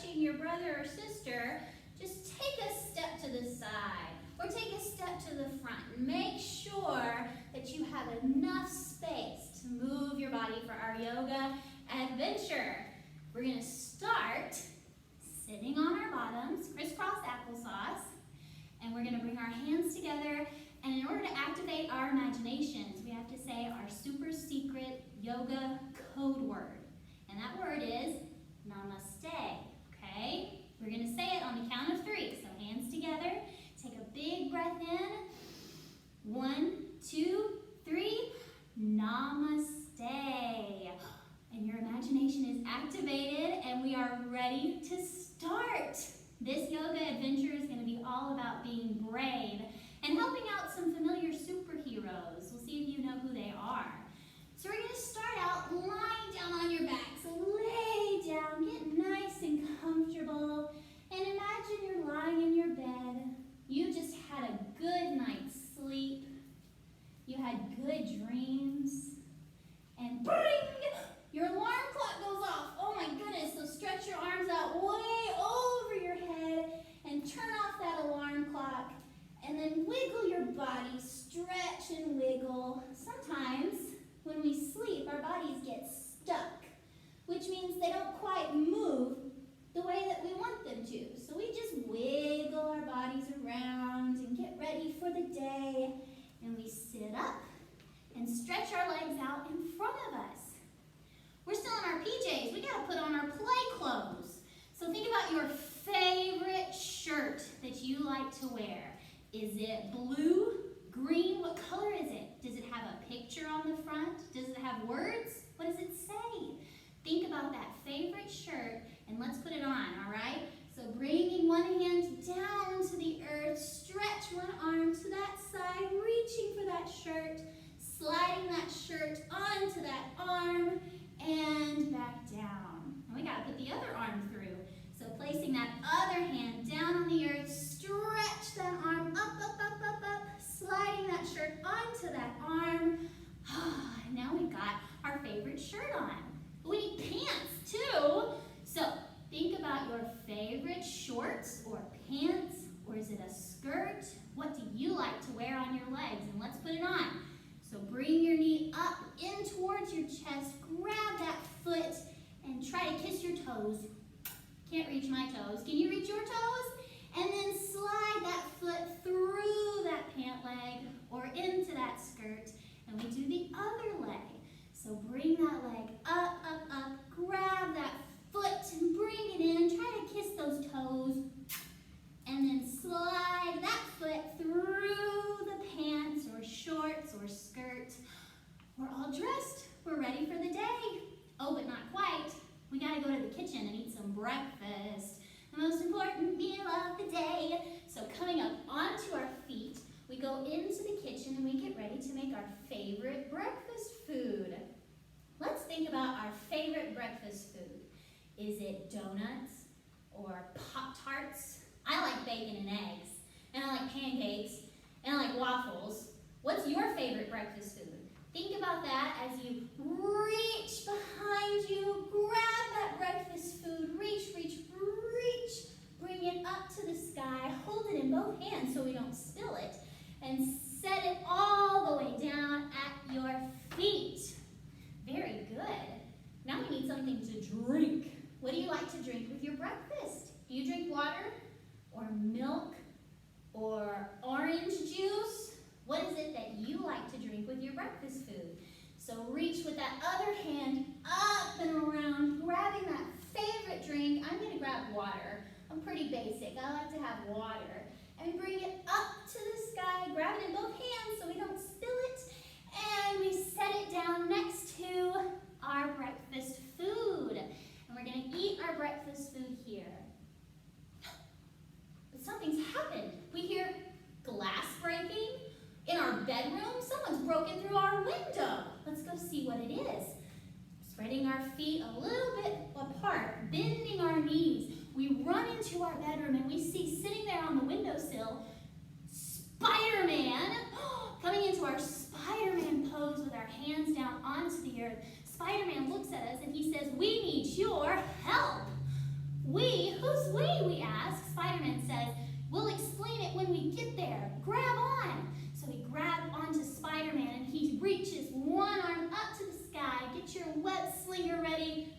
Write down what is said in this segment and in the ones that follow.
touching your brother or sister, just take a step to the side or take a step to the front. Make sure that you have enough space to move your body for our yoga adventure. We're going to start sitting on our bottoms, crisscross applesauce, and we're going to bring our hands together. And in order to activate our imaginations, we have to say our super secret yoga code word. And that word is namaste, okay? We're going to say it on the count of 3. So hands together. Take a big breath in. 1, 2, 3. Namaste. And your imagination is activated and we are ready to start. This yoga adventure is going to be all about being brave and helping out some familiar superheroes. We'll see if you know who they are. So we're going to start out lying down on your back. So lay down, get nice and comfortable, and imagine you're lying in your bed. You just had a good night's sleep. You had good dreams. And bring! Your alarm clock goes off. Oh my goodness. So stretch your arms out way over your head and turn off that alarm clock. And then wiggle your body, stretch and wiggle. Sometimes when we sleep, our bodies get stuck, which means they don't quite move the way that we want them to. So we just wiggle our bodies around and get ready for the day. And we sit up and stretch our legs out in front of us. We're still in our PJs. We gotta put on our play clothes. So think about your favorite shirt that you like to wear. Is it blue, green? What color is it? Does it have a picture on the front? Does it have words? What does it say? Think about that favorite shirt and let's put it on, all right? So bringing one hand down to the earth, stretch one arm to that side, reaching for that shirt, sliding that shirt onto that arm, and back down. And we gotta put the other arm through. So placing that other hand down on the earth, stretch that arm up, up, up, up, up, sliding that shirt onto that arm. Now we've got our favorite shirt on. We need pants too. So think about your favorite shorts or pants, or is it a skirt? What do you like to wear on your legs? And let's put it on. So bring your knee up in towards your chest, grab that foot, and try to kiss your toes. Can't reach my toes. Can you reach your toes? And then slide that foot through that pant leg or into that skirt. And we do the other leg. So bring that leg up, up, up. Grab that foot and bring it in. Try to kiss those toes. And then slide that foot through the pants or shorts or skirt. We're all dressed. We're ready for the day. Oh, but not quite. We gotta go to the kitchen and eat some breakfast. The most important meal of the day. So coming up onto our feet, we go into the kitchen and we get ready to make our favorite breakfast food. Let's think about our favorite breakfast food. Is it donuts or Pop-Tarts? I like bacon and eggs, and I like pancakes, and I like waffles. What's your favorite breakfast food? Think about that as you reach behind you, grab that breakfast food, reach, reach, reach, bring it up to the sky, hold it in both hands so we don't spill it, and set it all the way down at your feet. Very good. Now we need something to drink. What do you like to drink with your breakfast? Do you drink water or milk or orange juice? What is it that you like to drink with your breakfast food? So reach with that other hand up and around, grabbing that favorite drink. I'm gonna grab water. I'm pretty basic. I like to have water. And bring it up to the sky, grab it in both hands so we don't spill it. And we set it down next to our breakfast food. And we're gonna eat our breakfast food here. But something's happened. We hear glass breaking in our bedroom. Someone's broken through our window. Let's go see what it is. Spreading our feet a little bit apart, bending our knees. We run into our bedroom and we see sitting there on the windowsill, Spider-Man, coming into our Spider-Man pose with our hands down onto the earth. Spider-Man looks at us and he says, "We need your help." We? Whose we? We ask. Spider-Man says, we'll explain it when we get there. Grab on. So we grab onto Spider-Man and he reaches one arm up to the sky. Get your web slinger ready.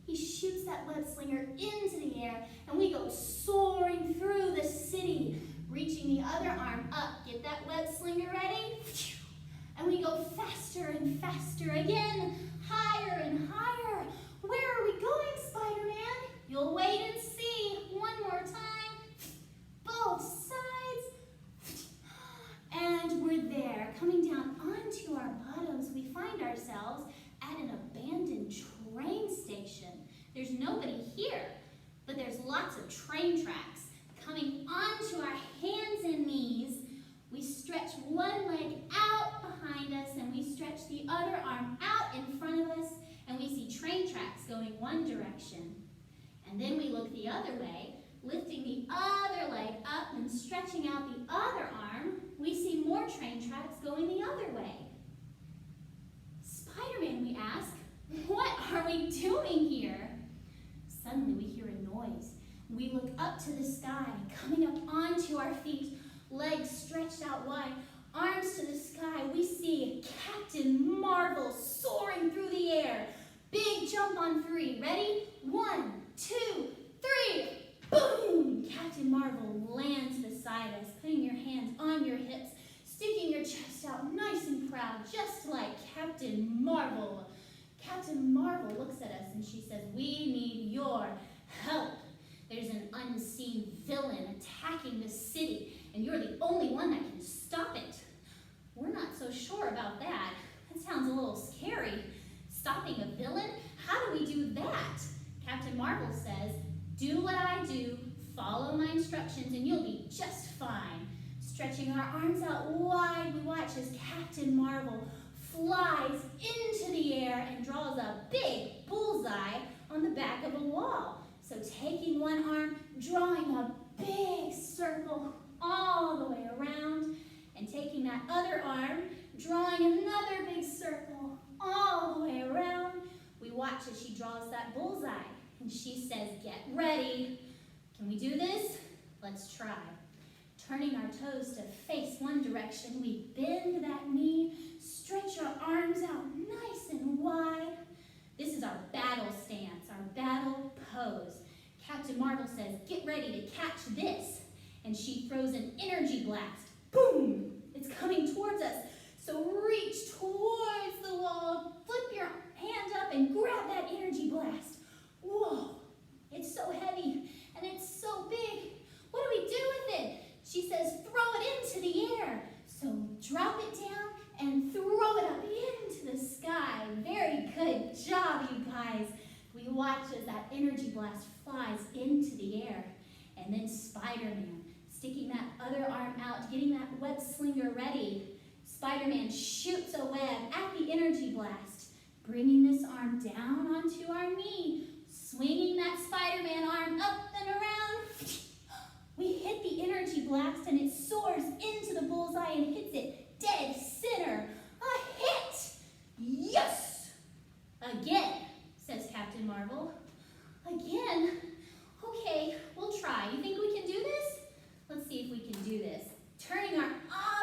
He shoots that web slinger into the air and we go soaring through the city, reaching the other arm up. Get that web slinger ready. And we go faster and faster again, higher and higher. Where are we going, Spider-Man? You'll wait and see. One more time. Both sides. And we're there. Coming down onto our bottoms, we find ourselves at an abandoned train station. There's nobody here, but there's lots of train tracks. Coming onto our hands and knees, we stretch one leg out behind us and we stretch the other arm out in front of us and we see train tracks going one direction. And then we look the other way, lifting the other leg up and stretching out the other arm, we see more train tracks going the other way. Spider-Man, we ask, what are we doing here? Suddenly we hear a noise. We look up to the sky, coming up onto our feet, legs stretched out wide, arms to the sky. We see Captain Marvel soaring through the air. Big jump on 3. Ready? 1, 2, 3. Boom! Captain Marvel lands beside us, putting your hands on your hips, sticking your chest out nice and proud, just like Captain Marvel. Captain Marvel looks at us and she says, we need your help. There's an unseen villain attacking the city, and you're the only one that can stop it. We're not so sure about that. That sounds a little scary. Stopping a villain? How do we do that? Captain Marvel says, do what I do, follow my instructions, and you'll be just fine. Stretching our arms out wide, we watch as Captain Marvel flies into the air and draws a big bullseye on the back of a wall. So taking one arm, drawing a big circle all the way around, and taking that other arm, drawing another big circle all the way around, we watch as she draws that bullseye, and she says, get ready. Can we do this? Let's try. Turning our toes to face one direction, we bend that knee, stretch our arms out nice and wide. This is our battle stance, our battle pose. Captain Marvel says, get ready to catch this. And she throws an energy blast. Boom! It's coming towards us. So reach towards the wall, flip your hand up and grab that energy blast. Whoa, it's so heavy and it's so big. What do we do with it? She says, throw it into the air. So drop it down and throw it up into the sky. Very good job, you guys. We watch as that energy blast flies into the air. And then Spider-Man, sticking that other arm out, getting that web slinger ready. Spider-Man shoots a web at the energy blast, bringing this arm down onto our knee, swinging that Spider-Man arm up and around. We hit the energy blast and it soars into the bullseye and hits it dead center. A hit! Yes! Again, says Captain Marvel. Again? Okay, we'll try. You think we can do this? Let's see if we can do this. Turning our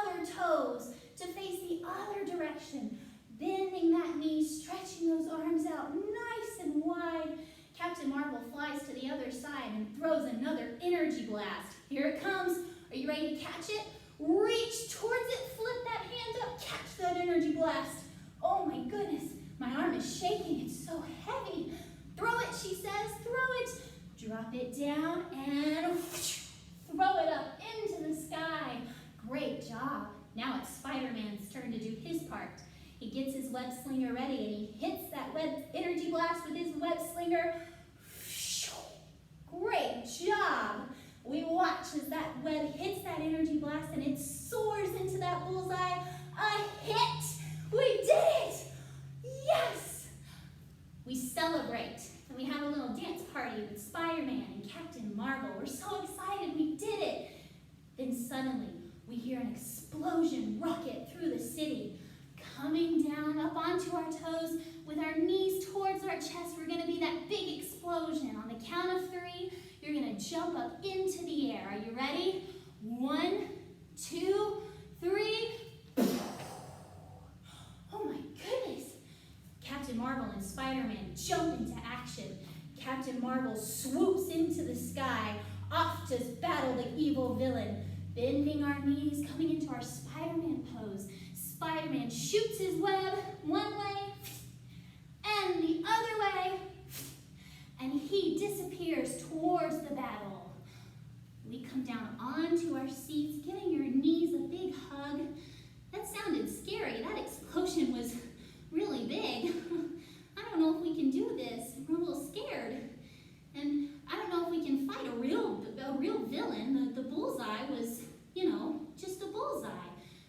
other toes to face the other direction. Bending that knee, stretching those arms out nice and wide. Captain Marvel flies to the other side and throws another energy blast. Here it comes. Are you ready to catch it? Reach towards it, flip that hand up, catch that energy blast. Oh my goodness, my arm is shaking. It's so heavy. Throw it, she says, throw it. Drop it down and throw it up into the sky. Great job. Now it's Spider-Man's turn to do his part. He gets his web slinger ready and he hits that web energy blast with his web slinger. Great job. We watch as that web hits that energy blast and it soars into that bullseye. A hit. We did it. Yes. We celebrate and we have a little dance party with Spider-Man and Captain Marvel. We're so excited we did it. Then suddenly we hear an explosion rocket through the city. Coming down up onto our toes with our knees towards our chest. We're going to be that big explosion. On the count of 3, up into the air. Are you ready? 1, 2, 3. Oh my goodness. Captain Marvel and Spider-Man jump into action. Captain Marvel swoops into the sky, off to battle the evil villain. Bending our knees, coming into our Spider-Man pose. Spider-Man shoots his web one way and the other way, and he disappears towards the battle. We come down onto our seats, giving your knees a big hug. That sounded scary. That explosion was really big. I don't know if we can do this. We're a little scared. And I don't know if we can fight a real villain. The bullseye was, just a bullseye.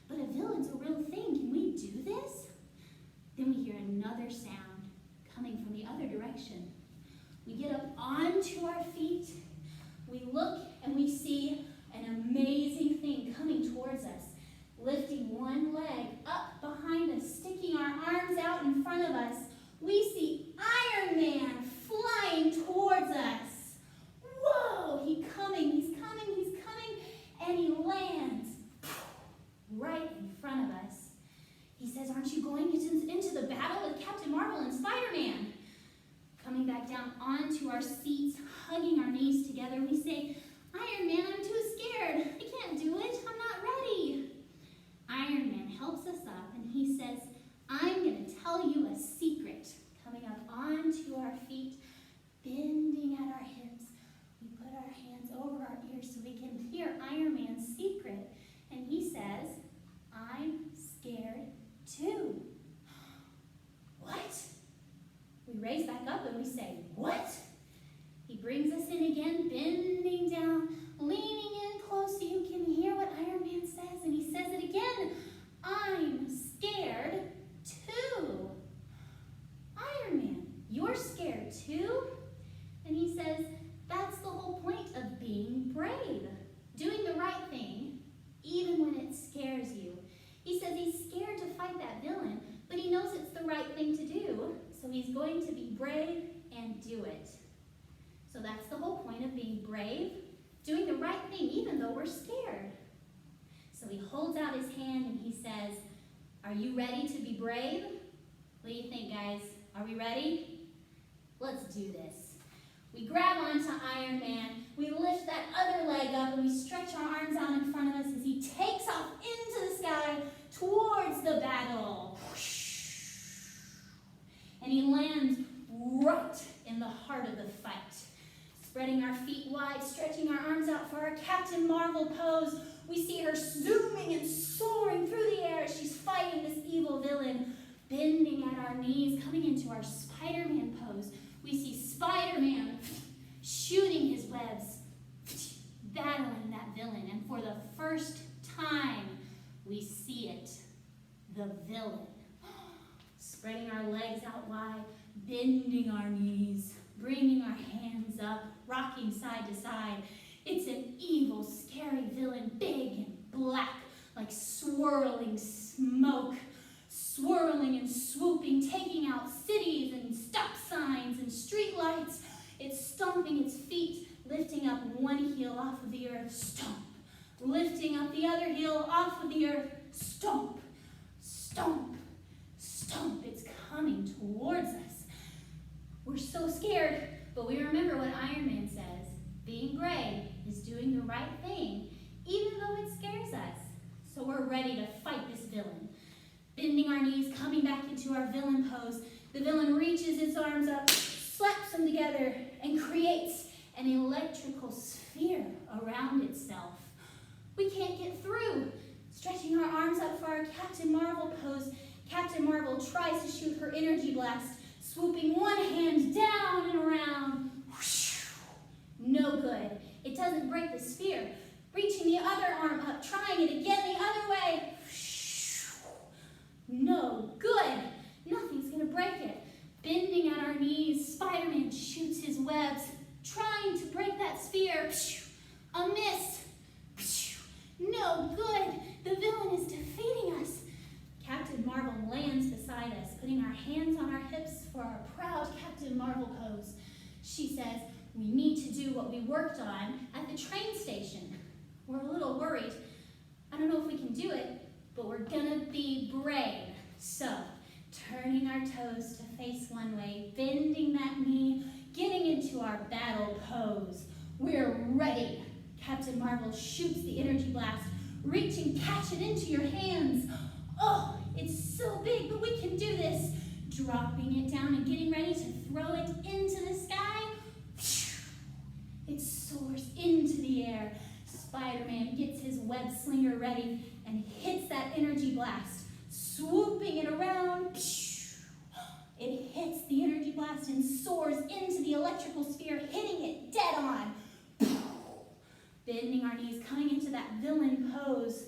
But a villain's a real thing. Can we do this? Then we hear another sound coming from the other direction. We get up onto our feet. We look and we see an amazing thing coming towards us. Lifting one leg up behind us, sticking our arms out in front of us, we see Iron Man flying towards us. Whoa, he's coming, and he lands right in front of us. He says, aren't you going into the battle with Captain Marvel and Spider-Man? Coming back down onto our seats, hugging our knees together, we say, Iron Man, I'm too scared. I can't do it. I'm not ready. Iron Man helps us up and he says, I'm going to tell you a secret. Coming up onto our feet, bending at our hips, we put our hands over our ears so we can hear Iron Man's secret. And he says, I'm scared too. What? We raise back up and we say, what? He brings us in again, bending down, leaning in close so you can hear what Iron Man says. And he says it again, I'm scared too. Iron Man, you're scared too? And he says, that's the whole point of being brave. Doing the right thing, even when it scares you. He says he's scared to fight that villain, but he knows it's the right thing to do, so he's going to be brave and do it. So that's the whole point of being brave, doing the right thing even though we're scared. So he holds out his hand and he says, are you ready to be brave? What do you think, guys? Are we ready? Let's do this. We grab onto Iron Man, we lift that other leg up and we stretch our arms out in front of us as he takes off into the sky towards the battle. And he lands right in the heart of the fight. Spreading our feet wide, stretching our arms out for our Captain Marvel pose. We see her zooming and soaring through the air as she's fighting this evil villain. Bending at our knees, coming into our Spider-Man pose. We see Spider-Man shooting his webs, battling that villain. And for the first time, we see it, the villain. Spreading our legs out wide, bending our knees, bringing our hands up, rocking side to side. It's an evil, scary villain, big and black, like swirling smoke, swirling and swooping, taking out cities and stop signs and street lights. It's stomping its feet, lifting up one heel off of the earth, stomp. Lifting up the other heel off of the earth, stomp, stomp, stomp. It's coming towards us. We're so scared, but we remember what Iron Man says. Being brave is doing the right thing, even though it scares us. So we're ready to fight this villain. Bending our knees, coming back into our villain pose. The villain reaches its arms up, slaps them together, and creates an electrical sphere around itself. We can't get through. Stretching our arms up for our Captain Marvel pose, Captain Marvel tries to shoot her energy blast, swooping one hand down and around. No good. It doesn't break the sphere. Reaching the other arm up, trying it again the other way. No good. Nothing's going to break it. Bending at our knees, Spider-Man shoots his webs, trying to break that sphere. A miss. No good. The villain is defeating us. Captain Marvel lands beside us, putting our hands on our hips for our proud Captain Marvel pose. She says, we need to do what we worked on at the train station. We're a little worried. I don't know if we can do it, but we're gonna be brave. So, turning our toes to face one way, bending that knee, getting into our battle pose. We're ready. Captain Marvel shoots the energy blast. Reach and catch it into your hands. Oh, it's so big, but we can do this. Dropping it down and getting ready to throw it into the sky. It soars into the air. Spider-Man gets his web slinger ready and hits that energy blast, swooping it around. It hits the energy blast and soars into the electrical sphere, hitting it dead on. Bending our knees, coming into that villain pose.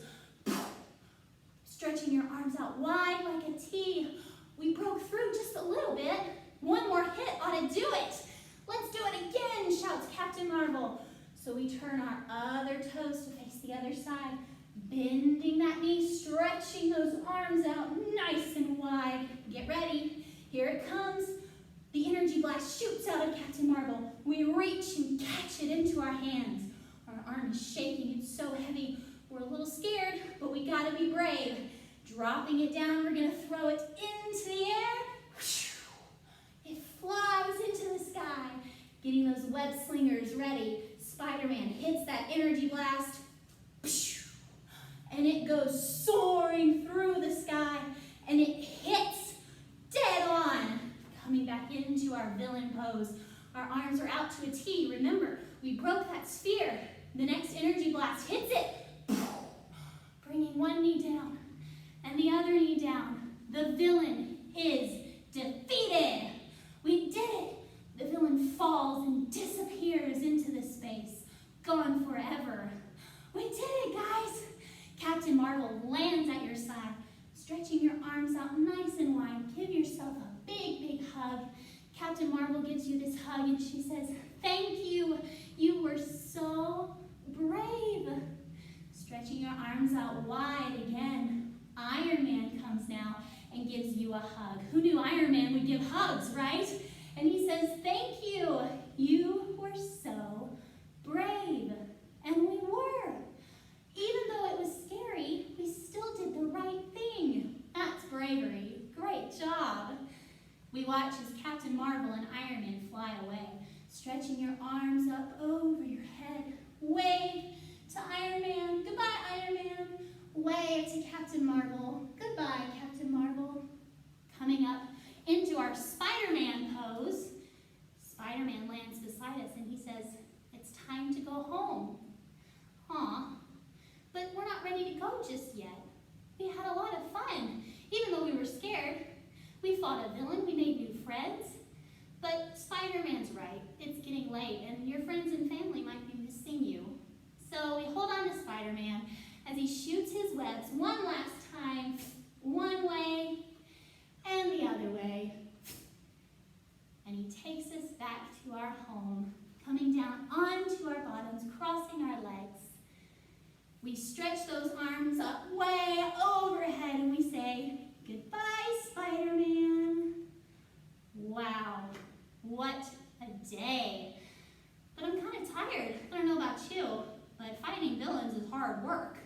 Stretching your arms out wide like a T. We broke through just a little bit. One more hit ought to do it. Let's do it again, shouts Captain Marvel. So we turn our other toes to face the other side, bending that knee, stretching those arms out nice and wide. Get ready. Here it comes. The energy blast shoots out of Captain Marvel. We reach and catch it into our hands. Our arm is shaking. It's so heavy. We're a little scared, but we gotta be brave. Dropping it down, we're gonna throw it into the air. It flies into the sky. Getting those web slingers ready. Spider-Man hits that energy blast. And it goes soaring through the sky. And it hits dead on. Coming back into our villain pose. Our arms are out to a T. Remember, we broke that sphere. The next energy blast hits it. Bringing one knee down and the other knee down. The villain is defeated. We did it. The villain falls and disappears into the space. Gone forever. We did it, guys. Captain Marvel lands at your side, stretching your arms out nice and wide. Give yourself a big, big hug. Captain Marvel gives you this hug and she says, "Thank you. You were so brave." Stretching your arms out wide again. Iron Man comes now and gives you a hug. Who knew Iron Man would give hugs, right? And he says, "Thank you. You were so brave." And we were. Even though it was scary, we still did the right thing. That's bravery. Great job. We watch as Captain Marvel and Iron Man fly away, stretching your arms up over your head. Wave to Iron Man. Goodbye, Iron Man. Wave to Captain Marvel. Goodbye, Captain Marvel. Coming up into our Spider-Man pose. Spider-Man lands beside us and he says, "It's time to go home." Aw, but we're not ready to go just yet. We had a lot of fun, even though we were scared. We fought a villain, we made new friends. But Spider-Man's right, it's getting late and your friends and family might be missing you. So we hold on to Spider-Man as he shoots his webs one last time, one way and the other way. And he takes us back to our home, coming down onto our bottoms, crossing our legs. We stretch those arms up way overhead and we say, "Goodbye, Spider-Man." Wow, what a day. But I'm kind of tired. I don't know about you, but fighting villains is hard work.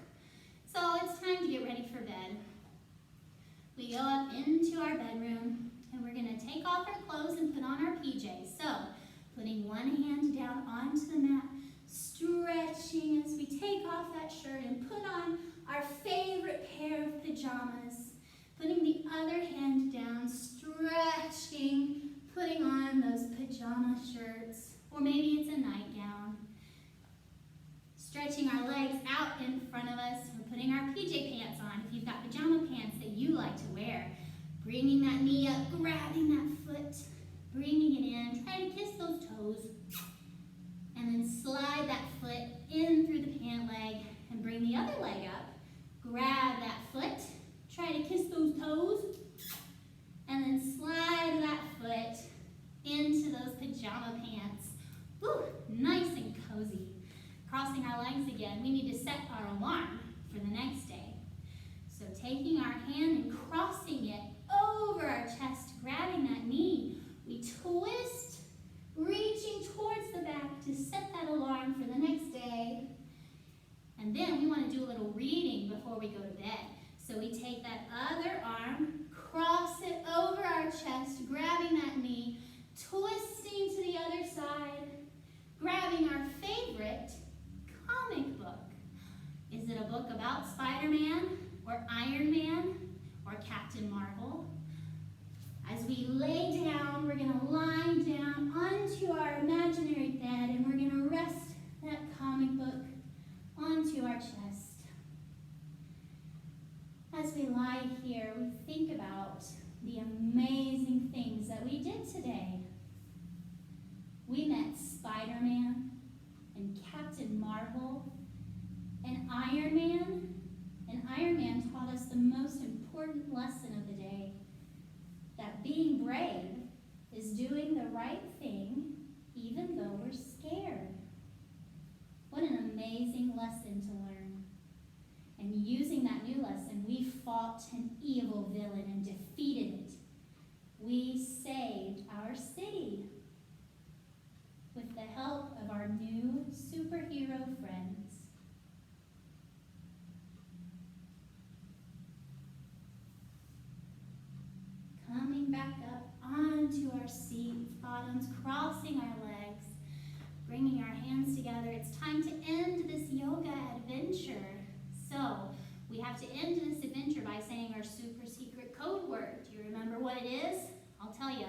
So it's time to get ready for bed. We go up into our bedroom and we're gonna take off our clothes and put on our PJs. So, putting one hand down onto the mat, stretching as we take off that shirt and put on our favorite pair of pajamas. Putting the other hand down, stretching, putting on those pajama shirts, or maybe it's a nightgown. Stretching our legs out in front of us, we're putting our PJ pants on, if you've got pajama pants that you like to wear. Bringing that knee up, grabbing that foot, bringing it in, try to kiss those toes, and then slide that foot in through the pant leg and bring the other leg up. Grab that foot, try to kiss those toes, and then slide that foot into those pajama pants. Woo, nice and cozy. Crossing our legs again, we need to set our alarm for the next day. So taking our hand and crossing it over our chest, grabbing that knee, we twist, reaching towards the bed Iron Man or Captain Marvel. As we lay down, we're going to lie down onto our imaginary bed and we're going to rest that comic book onto our chest. As we lie here, we think about the amazing things that we did today. We met Spider-Man and Captain Marvel and Iron Man. And Iron Man taught us the most important lesson of the day, that being brave is doing the right thing even though we're scared. What an amazing lesson to learn. And using that new lesson, we fought an evil villain and defeated it. We saved our city with the help of our new superhero friends. Coming back up onto our seat, bottoms crossing our legs, bringing our hands together. It's time to end this yoga adventure. So we have to end this adventure by saying our super secret code word. Do you remember what it is? I'll tell you.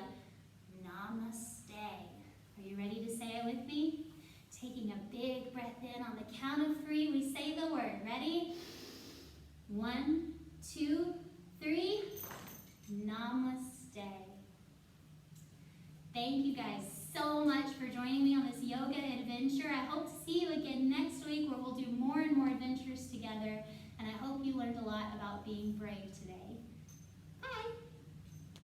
Namaste. Are you ready to say it with me? Taking a big breath in. On the count of 3, we say the word. Ready? 1, 2, 3. Namaste. Thank you guys so much for joining me on this yoga adventure. I hope to see you again next week where we'll do more and more adventures together. And I hope you learned a lot about being brave today. Bye.